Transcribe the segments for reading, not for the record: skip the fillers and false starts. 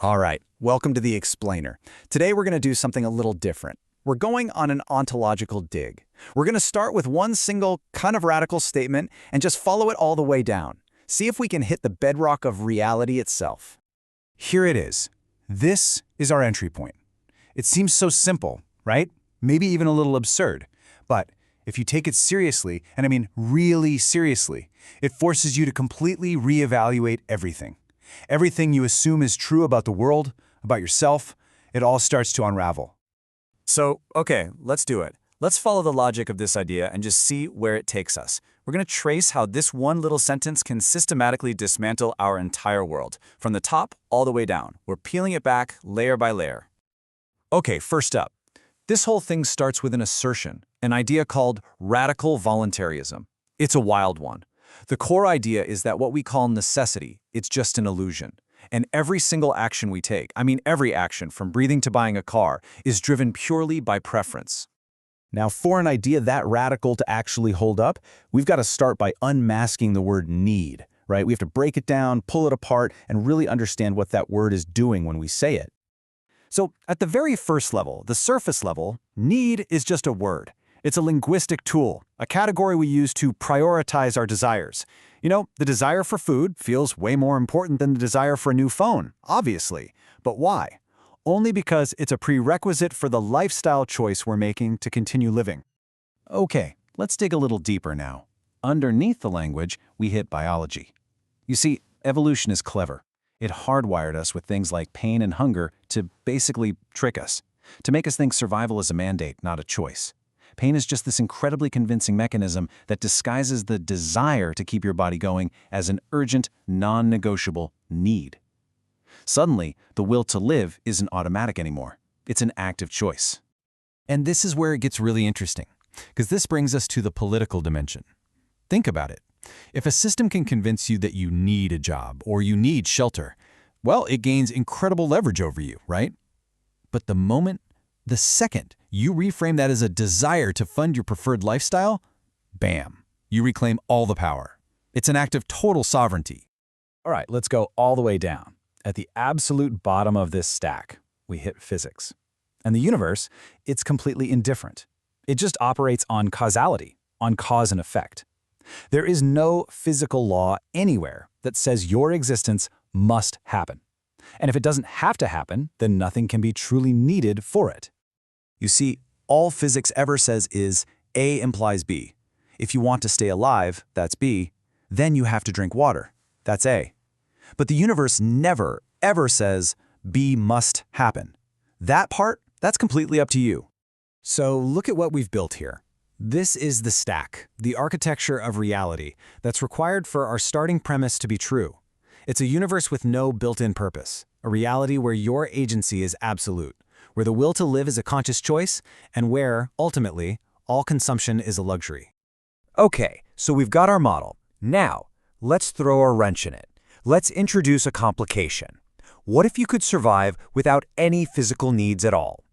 All right, welcome to The Explainer. Today we're going to do something a little different. We're going on an ontological dig. We're going to start with one single, kind of radical statement and just follow it all the way down. See if we can hit the bedrock of reality itself. Here it is. This is our entry point. It seems so simple, right? Maybe even a little absurd. But if you take it seriously, and I mean really seriously, it forces you to completely reevaluate everything. Everything you assume is true about the world, about yourself, it all starts to unravel. So, okay, let's do it. Let's follow the logic of this idea and just see where it takes us. We're going to trace how this one little sentence can systematically dismantle our entire world, from the top all the way down. We're peeling it back layer by layer. Okay, first up. This whole thing starts with an assertion, an idea called radical voluntarism. It's a wild one. The core idea is that what we call necessity, it's just an illusion. And every single action we take, I mean every action from breathing to buying a car, is driven purely by preference. Now, for an idea that radical to actually hold up, we've got to start by unmasking the word need, right? We have to break it down, pull it apart, and really understand what that word is doing when we say it. So, at the very first level, the surface level, need is just a word. It's a linguistic tool, a category we use to prioritize our desires. You know, the desire for food feels way more important than the desire for a new phone, obviously. But why? Only because it's a prerequisite for the lifestyle choice we're making to continue living. Okay, let's dig a little deeper now. Underneath the language, we hit biology. You see, evolution is clever. It hardwired us with things like pain and hunger to basically trick us, to make us think survival is a mandate, not a choice. Pain is just this incredibly convincing mechanism that disguises the desire to keep your body going as an urgent, non-negotiable need. Suddenly, the will to live isn't automatic anymore. It's an active choice. And this is where it gets really interesting, because this brings us to the political dimension. Think about it. If a system can convince you that you need a job or you need shelter, well, it gains incredible leverage over you, right? But the second you reframe that as a desire to fund your preferred lifestyle, bam, you reclaim all the power. It's an act of total sovereignty. All right, let's go all the way down. At the absolute bottom of this stack, we hit physics. And the universe, it's completely indifferent. It just operates on causality, on cause and effect. There is no physical law anywhere that says your existence must happen. And if it doesn't have to happen, then nothing can be truly needed for it. You see, all physics ever says is A implies B. If you want to stay alive, that's B. Then you have to drink water. That's A. But the universe never, ever says B must happen. That part, that's completely up to you. So look at what we've built here. This is the stack, the architecture of reality, that's required for our starting premise to be true. It's a universe with no built-in purpose, a reality where your agency is absolute, where the will to live is a conscious choice, and where, ultimately, all consumption is a luxury. Okay, so we've got our model. Now, let's throw a wrench in it. Let's introduce a complication. What if you could survive without any physical needs at all?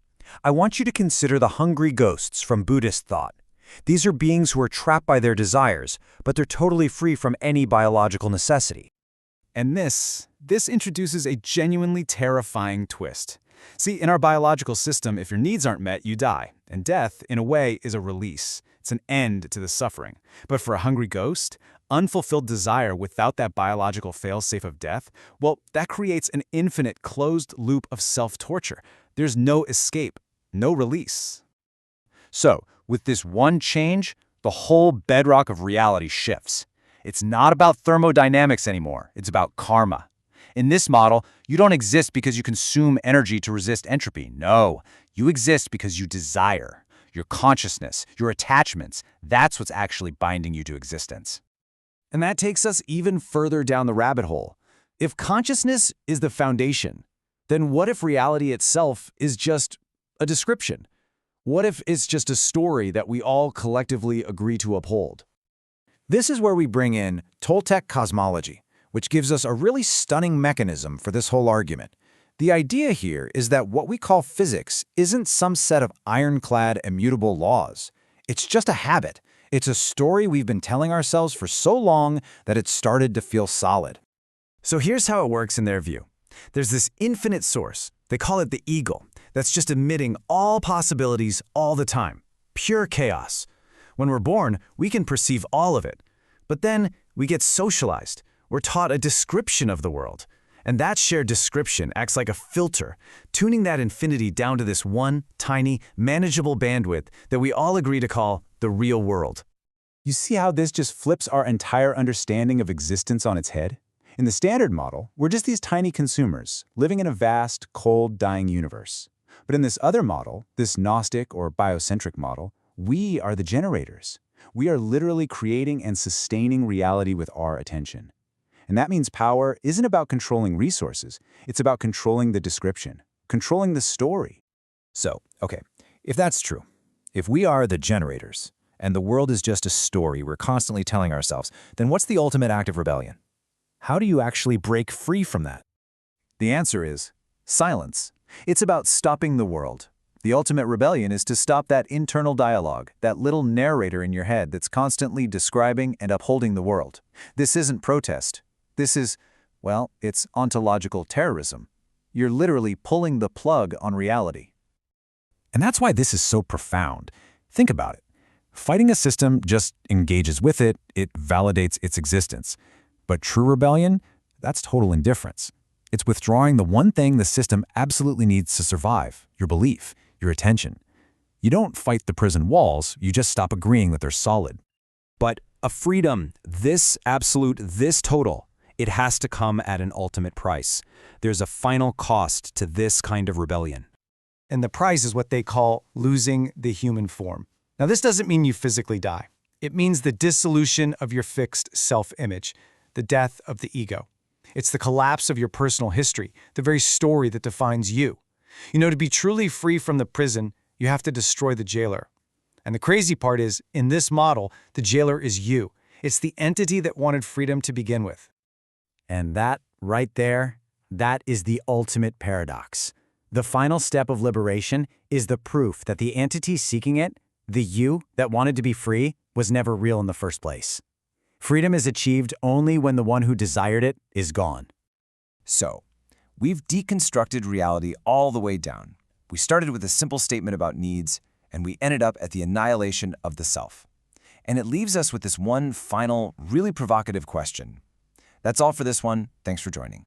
I want you to consider the hungry ghosts from Buddhist thought. These are beings who are trapped by their desires, but they're totally free from any biological necessity. And this introduces a genuinely terrifying twist. See, in our biological system, if your needs aren't met, you die. And death, in a way, is a release. It's an end to the suffering. But for a hungry ghost, unfulfilled desire without that biological fail-safe of death, well, that creates an infinite closed loop of self-torture. There's no escape, no release. So, with this one change, the whole bedrock of reality shifts. It's not about thermodynamics anymore. It's about karma. In this model, you don't exist because you consume energy to resist entropy. No, you exist because you desire. Your consciousness, your attachments, that's what's actually binding you to existence. And that takes us even further down the rabbit hole. If consciousness is the foundation, then what if reality itself is just a description? What if it's just a story that we all collectively agree to uphold? This is where we bring in Toltec cosmology, which gives us a really stunning mechanism for this whole argument. The idea here is that what we call physics isn't some set of ironclad, immutable laws. It's just a habit. It's a story we've been telling ourselves for so long that it's started to feel solid. So here's how it works in their view. There's this infinite source. They call it the ego. That's just emitting all possibilities all the time. Pure chaos. When we're born, we can perceive all of it. But then we get socialized. We're taught a description of the world. And that shared description acts like a filter, tuning that infinity down to this one, tiny, manageable bandwidth that we all agree to call the real world. You see how this just flips our entire understanding of existence on its head? In the standard model, we're just these tiny consumers, living in a vast, cold, dying universe. But in this other model, this Gnostic or biocentric model, we are the generators. We are literally creating and sustaining reality with our attention. And that means power isn't about controlling resources, it's about controlling the description, controlling the story. So, okay, if that's true, if we are the generators, and the world is just a story we're constantly telling ourselves, then what's the ultimate act of rebellion? How do you actually break free from that? The answer is silence. It's about stopping the world. The ultimate rebellion is to stop that internal dialogue, that little narrator in your head that's constantly describing and upholding the world. This isn't protest. This is, well, it's ontological terrorism. You're literally pulling the plug on reality. And that's why this is so profound. Think about it. Fighting a system just engages with it, it validates its existence. But true rebellion, that's total indifference. It's withdrawing the one thing the system absolutely needs to survive, your belief, your attention. You don't fight the prison walls, you just stop agreeing that they're solid. But a freedom, this absolute, this total, it has to come at an ultimate price. There's a final cost to this kind of rebellion. And the price is what they call losing the human form. Now, this doesn't mean you physically die. It means the dissolution of your fixed self-image, the death of the ego. It's the collapse of your personal history, the very story that defines you. You know, to be truly free from the prison, you have to destroy the jailer. And the crazy part is, in this model, the jailer is you. It's the entity that wanted freedom to begin with. And that, right there, that is the ultimate paradox. The final step of liberation is the proof that the entity seeking it, the you that wanted to be free, was never real in the first place. Freedom is achieved only when the one who desired it is gone. So, we've deconstructed reality all the way down. We started with a simple statement about needs, and we ended up at the annihilation of the self. And it leaves us with this one final, really provocative question. That's all for this one. Thanks for joining.